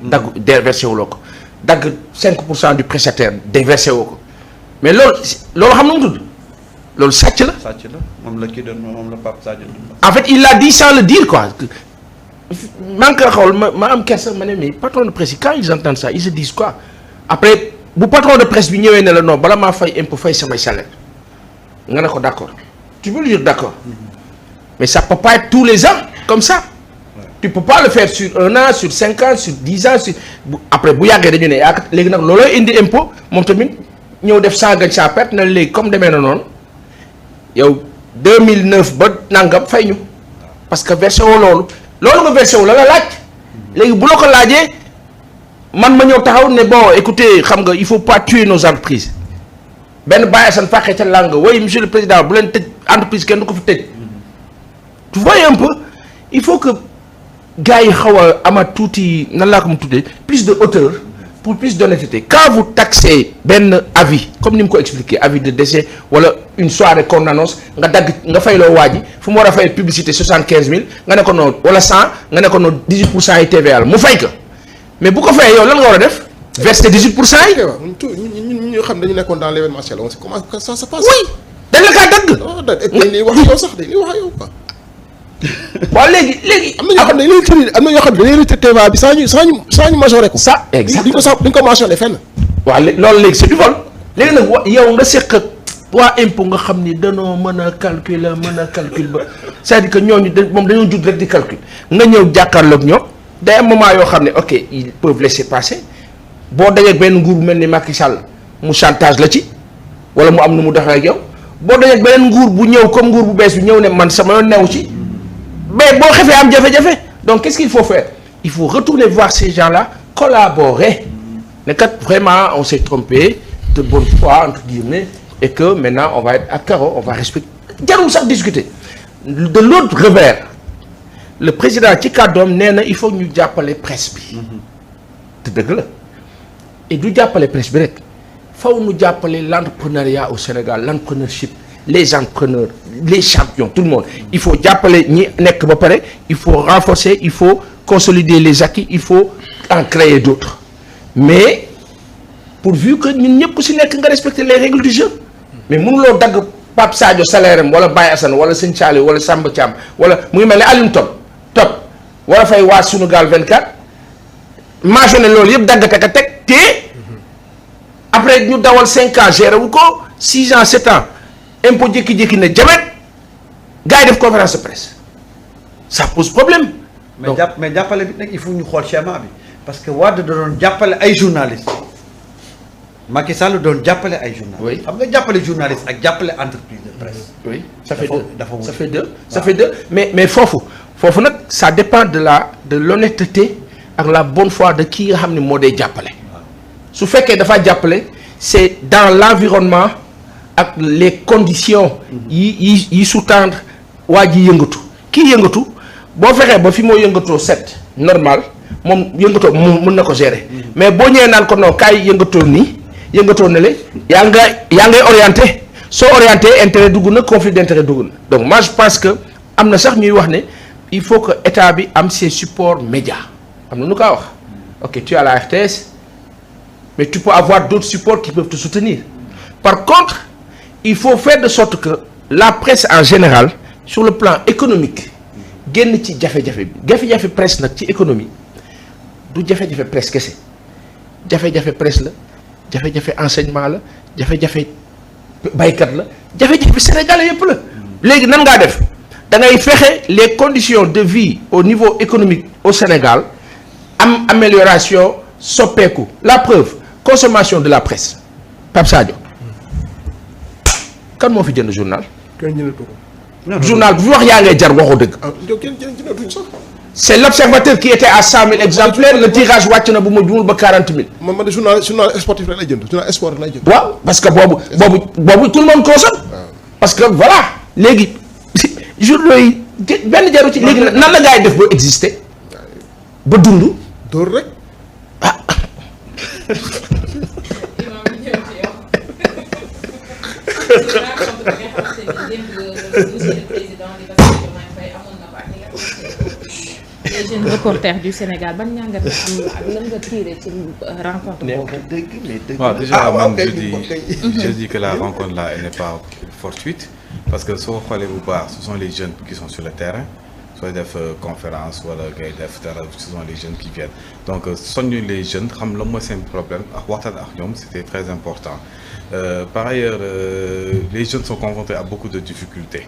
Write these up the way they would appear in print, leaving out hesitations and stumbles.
dagg déversé wuloo ko dagg 5% du prestataire déversé woo ko mais loolu xam na mu tudd loolu sàcc la. sàcc la moom la kii doon moom la Pape Sadio. en fait il l'a dit sans le dire quoi. man ka xool ma am kersa ma ne mais patron de presse yi quand ils entendent ça ils se disent quoi après bu patron de presse bi ñëwee ne la non bala maa fay impôt fay samay salaire nga ne ko d'accord tu peux lui dire d'accord mais ça peut pas être tous les ans comme ça. Tu peux pas le faire sur 1 an sur 5 ans sur 10 ans sur après bu yàggee dañu ne yaa léegi nag looloo indi impôt moom tamit ñëw def sans gagne sans perte na léegi comme demee na noonu yow 2009 ba nangam fay ñu parce que versé woo loolu nga versé wu la laaj léegi bu la ko laajee man ma ñëw taxaw ne bon écoutez xam nga il faut pas tuer nos entreprises benn bàyyi san fàqee ca làng oui monsieur le président bu leen tëj entreprise kenn du ko fi tëj tu vois un peu il faut que gars yi xaw a amaat tuuti nan laa ko mu tuddee plus de hauteur pour plus d'honnêteté quand vous taxez benn avis comme ni mu ko expliqué avis de décès wala une soirée qu'on annonce nga dagg nga fayloo waa ji fu mu war a fay publicité 75000 nga ne ko noonu wala 100 nga ne ko noonu 18% yi TVA la mu fay ko mais bu ko fayee yow lan nga war a def verser 18% yi. ñun ñu xam dañu nekkoon dans l'événementiel on sait comment ça se passe. oui dañ la kaa dagg. non dañ lay wax yow sax dañ lay wax yow quoi. waaw léegi. am na ñoo xam ne dañuy retiré TVA bi sans ñu majoré ko. ça exactement duñ ko mentionné fenn. waaw loolu léegi c'est du vol léegi nag yow nga seq ak waa impôt nga xam ni danoo mën a calculer ba c'est-à-dire que ñooñu moom dañoo judd rek di calcul nga ñëw jàkkaarloog ñoom day am moment yoo xam ne ok ils peuvent laisser passer boo dajee benn nguur bu mel ni Macky Sall mu chantage la ci wala mu am nu mu doxee ak yow boo dajee beneen nguur bu ñëw comme nguur bu bees bi ñëw ne man sama yoon newu ci. mais boo xefee am jafe-jafe donc qu'est-ce qu'il faut faire il faut retourner voir ces gens-là collaborer ne kat vraiment on s'est trompé de bonne foi entre guillemets et que maintenant on va être à carreau on va respecter jarul sax discuter de l'autre revers le président ci kàddoom nee na il faut ñu jàppale presse bi te dëgg la et du jàppale presse bi rek faw ñu jàppale l'entrepreneuriat au Sénégal l'entrepreneurship les entrepreneurs les champions tout le monde il faut jàppale ñi nekk ba pare il faut renforcer il faut consolider les acquis il faut en créer d'autres mais pourvu que ñun ñëpp ku si nekk nga respecter les règles du jeu mais mënuloo dagg Pape Sadio salaire am wala Baye Assane wala Sëñ Saliou wala Samba Thiam wala mu ngi mel ne Alioune Top war a fay waa Sunugal 24 mentionné loolu yëpp dagg ka teg te après ñu dawal 5 ans géré wu ko 6 ans 7 ans impôt jékki-jékki ne jamet gars yi def conférence de presse ça pose problème. mais jàppale bi nag il faut ñu xool schéma bi parce que Wade da doon jàppale ay journalistes Macky Sall doon jàppale ay journalistes. oui xam nga jàppale journaliste ak jàppale entreprise de presse. oui ça fait deux ça fait deux ça fait deux mais foofu nag ça dépend de l'honnêteté ak la bonne foi de kii nga xam ne moo day jàppale. su fekkee dafa jàppale c'est dans l'environnement ak les conditions yi sous-tendre waa ji yëngatu kii yëngatu boo fexee ba fi moo yëngatoo set normal moom yëngatoo mun na ko gérer mais boo ñëwee naan ko non kaay yëngatoo nii yëngatoo ne le yaa ngay orienté soo orienté intérêt dugg na conflit d'intérêt dugg na donc moi je pense que am na sax ñuy wax ne il faut que état bi am ses supports médias am na nu kaa wax ok tu as la RTS mais tu peux avoir d'autres supports qui peuvent te soutenir par contre il faut faire de sorte que la presse en général sur le plan économique génn ci jafe-jafe bi jafe-jafe presse nag ci économie du jafe-jafe presse kese jafe-jafe presse la jafe-jafe enseignement la jafe-jafe baykat la jafe-jafe sénégalais yëpp la léegi nan ngaa def da ngay fexe les conditions de vie au niveau économique au Sénégal am amélioration soppeeku la preuve consommation de la presse Pape Sadio kan moo fi jënd journal. kenn jëndatu ko. journal bu fi wax yaa ngay jar waxoo dëgg. kenn jëndatuñ sax. c'est l'observateur qui était à 100 000 exemplaires le tirage wàcc na bu ma jumul ba 40 000. man de journal sportif rek lay jënd journal sport rek lay jënd. waaw parce que boobu tout le monde consomme. parce que voilà léegi journaux yi benn jaru ci léegi nan la gars yi def ba exister ba dund. dóor rek. ah. les jeunes reporters du Sénégal ban njàngat nga am ak lan nga tiré ci rencontre boobu. waaw déjà man je dis que la rencontre là elle n'est pas fortuite parce que soo xoolee bu baax ce sont les jeunes qui sont sur le terrain sooy def conférence wala ngay def dara ce sont les jeunes qui viennent donc soññu les jeunes xam la mooy seen problème ak waxtaan ak ñoom c'était très important. Par ailleurs, les jeunes sont confrontés à beaucoup de difficultés.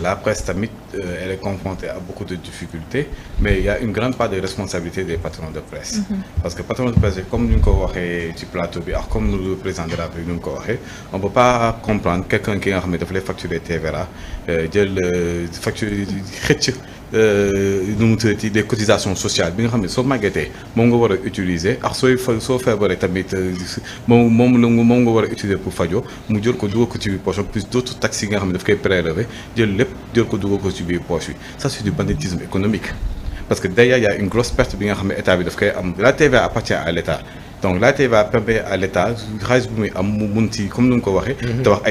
La presse tamit, elle est confrontée à beaucoup de difficultés, mais il y a une grande part de responsabilité des patrons de presse. Parce que patrons de presse, comme nous l'avons dit sur plateau, comme nous le président de la République nous l'avons dit, on ne peut pas comprendre quelqu'un qui a facturé TVA, facturer des cotisations sociales bi nga xam ne soo màggetee moom nga war a utiliser ak soo feebaree tamit moom nga war a utiliser pour fajo mu jël ko dugal ko ci biir poche plus d'autres taxes yi nga xam ne daf koy prélever jël lépp jël ko dugal ko ci biir poche bi ça c'est du banditisme économique parce que derrière il y a une grosse perte bi nga xam ne état bi daf koy am la TVA appartient à l'état donc la TVA permet à l'état xaalis bu muy am mu mun ci comme ni nga ko waxee. tabax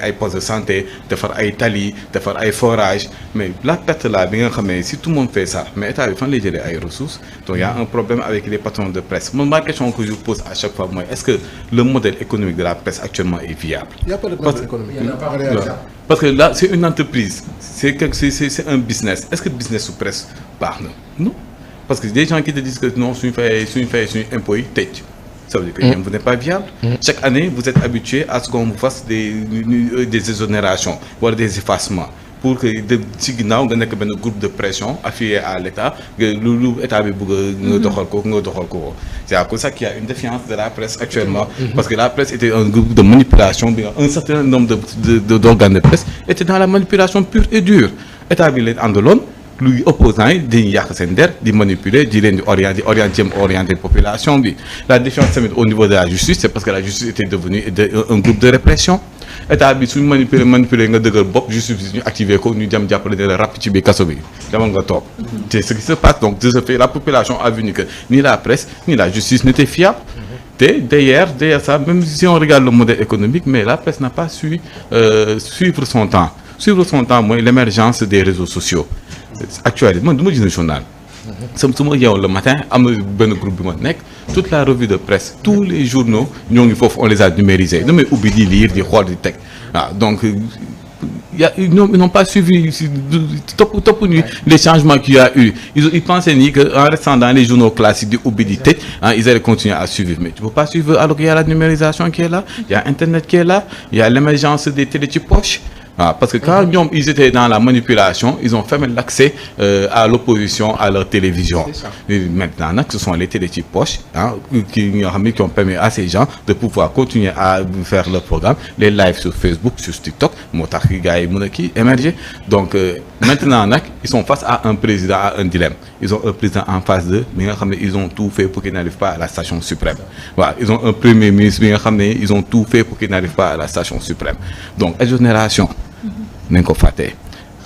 ay postes de santé defar ay tali defar ay forages mais la perte là bi nga xam ne si tout le monde fait ça mais état bi fan lay jëlee ay ressources donc il y a un problème avec les patrons de presse man ma question que je pose à chaque fois mooy est-ce que le modèle économique de la presse actuellement est viable. Il y a pas de modèle économique. Parce que là c'est une entreprise c'est un business est-ce que business su presse baax na non. Parce que des gens qui te disent que non suñu fayee suñu impôts yi tëj ça veut dire que ñoom vous n'êtes pas viable. Chaque année vous êtes habitué à ce qu'on vous fasse des exonérations wala des effacements pour que ci ginnaaw nga nekk benn groupe de pression affilié à l'État lu état bi bëgg nga doxal ko c'est à cause ça qu'il y a une défiance de la presse actuellement. Parce que la presse était un groupe de manipulation bi un certain nombre d'organes de presse étaient dans la manipulation pure et dure état bi leen àndaloon. Luy opposants yi dañuy yàq seen der di manipuler di leen di orienter population bi la défiance tamit au niveau de la justice c'est parce que la justice était devenue un groupe de répression état bi suñu manipuler nga dëgër bopp justice bi ñu activer ko ñu dem jàppale ne la ràpp ci biir kaso bi demal nga toog c'est ce qui se passe donc de ce fait la population a vu que ni la presse ni la justice n'étaient fiables te derrière ça même si on regarde le modèle économique mais la presse n'a pas su suivre son temps mooy l'émergence des réseaux sociaux actuellement man du ma gis journal su ma yeewoon le matin am na benn groupe bi ma nekk toute la revue de presse tous les journaux ñoo ngi foofu on les a numérisés damay ubbi di lire di xool di teg waaw donc ils n'ont pas suivi topp ñu les changements qu'il y a eu ils pensaient ni que en restant dans les journaux classiques di ubbi di tëj ils allaient continuer à suivre mais tu peux pas suivre alors qu'il y a la numérisation qui est là il y a internet qui est là il y a l'émergence des télé ci poche parce que quand ñoom ils étaient dans la manipulation ils ont fermé l'accès à l'opposition à leur télévision maintenant nag ce sont les télé ci poche qui ont permis à ces gens de pouvoir continuer à faire leur programme les lives sur Facebook sur TikTok moo tax gars yi mën a kii émerger donc maintenant nag ils sont face à un président à un dilemme ils ont un président en face d'eux bi nga xam ne ils ont tout fait pour qu'il n'arrive pas à la station suprême ils ont un premier ministre bi nga xam ne ils ont tout fait pour qu'il n'arrive pas à la station suprême donc exonération nañ ko fàtte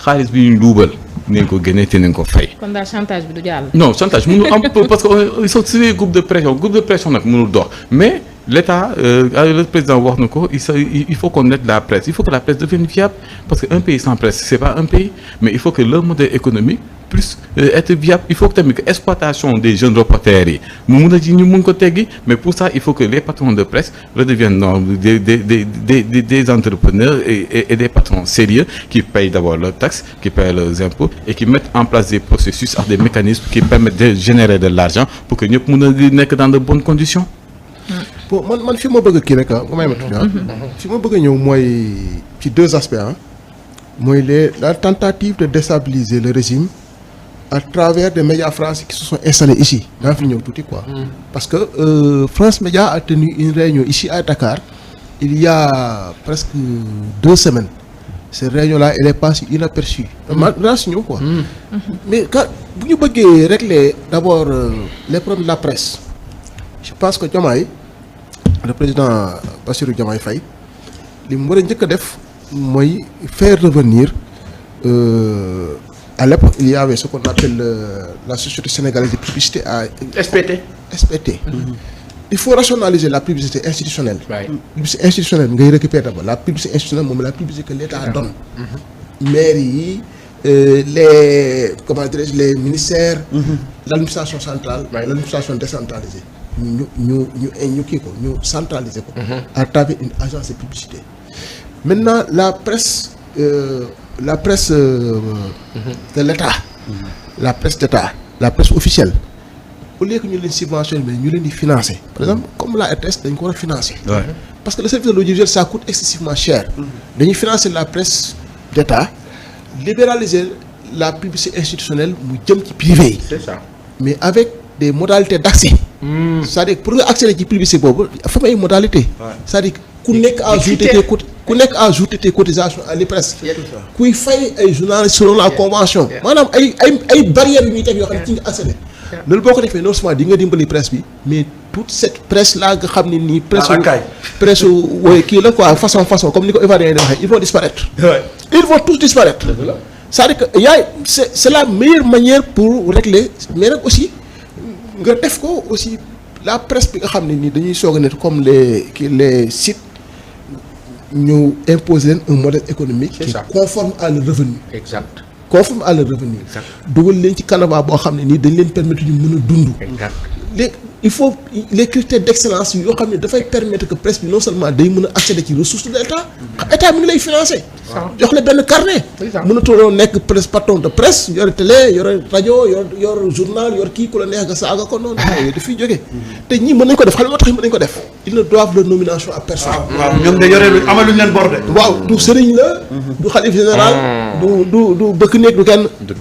xaalis bi ñu luubal nañ ko génne te nañ ko fay. kon daal chantage bi du jàll. non chantage mënul am parce que ils sont sur des groupes de pression nag mënul dox mais l'État le président wax na ko il faut qu'on aide la presse il faut que la presse devienne viable parce que un pays sans presse c'est pas un pays mais il faut que leur modèle économique puisse être viable il faut que tamit que exploitation des jeunes reporters yi mu mun a ji ñu mun ko teggi mais pour ça il faut que les patrons de presse redeviennent des entrepreneurs et des patrons sérieux qui payent d'abord leurs taxes qui payent leurs impôts et qui mettent en place des processus ak des mécanismes qui permettent de générer de l'argent pour que ñëpp mun a nekk dans de bonnes conditions. bon man fi ma bëgg a kii rek nga may ma tuuti fi ma bëgg a ñëw mooy ci deux aspects mooy la tentative de déstabiliser le régime à travers des médias français qui se sont installés ici daa fi ñëw tuuti quoi parce que France Média a tenu une réunion ici à Dakar il y a presque 2 semaines cette réunion-là elle est passée inaperçue maa si ñëw quoi mais quand bu ñu bëggee régler d'abord les problèmes de la presse je pense que Diomaye le président Bassirou Diomaye Faye li mu war a njëkk a def mooy faire revenir à l'époque il y avait ce qu'on appelle la société sénégalaise de publicité à SPT. Il faut rationaliser la publicité institutionnelle. Publicité institutionnelle ngay récupérer d'abord la publicité institutionnelle moom la publicité que l'État donne. maires yi les comment dirais-je les ministères. L'administration centrale. L'administration décentralisée. ñu kii ko ñu centraliser ko. à travers une agence de publicité. Maintenant la presse de l'État. La presse d'État, la presse officielle. Au lieu que ñu leen subventionner mais ñu leen di financer. Par exemple comme la RTS dañ ko war a financer. Parce que le service de l'audiovisuel ça coûte excessivement cher. dañuy financer la presse d'État, libéraliser la publicité institutionnelle mu jëm ci privé yi. C'est ça. Mais avec des modalités d'accès. C'est-à-dire pour nga accéder ci publicité boobu dafa am ay modalités. C'est-à-dire ku nekk à ajouter tes cotisations à l'IPRES. kuy fay ay journalistes selon la convention. maanaam ay barrières yu ñuy teg yoo xam ne ci nga accéder. loolu boo ko defee non seulement di nga dimbali presse bi mais toute cette presse là nga xam ne nii. presse wooy kii la quoi façon comme ni ko Ivoiriens yi di waxee ils vont disparaître. Ils vont tous disparaître. C'est-à-dire que c'est la meilleure manière pour régler mais nag aussi nga def ko aussi la presse bi nga xam ne nii dañuy soog a nekk comme les sites ñu imposer leen un modèle économique. qui est conforme à leur revenu. Exact. Conforme à leur revenu. dugal leen ci canevas boo xam ne nii dañ leen permettre ñu mën a dund. léegi il faut les critères d'excellence yoo xam ne dafay permettre que presse bi non seulement day mën a accéder ci ressources de l'État. État mi ngi lay financer. jox la benn carnet. mënatoo nekk presse patron de presse yore télé yore rajo yor journal yor kii ku la neex nga saaga ko noonu. yooyu dafay jógee. te ñii mën nañu ko def xam nga moo tax mën nañu ko def. ils ne doivent leur nomination à personne. waaw ñoom de yore lu amaluñ leen bor de. waaw du sëriñ la. du xalif général. du bëkk néeg du kenn.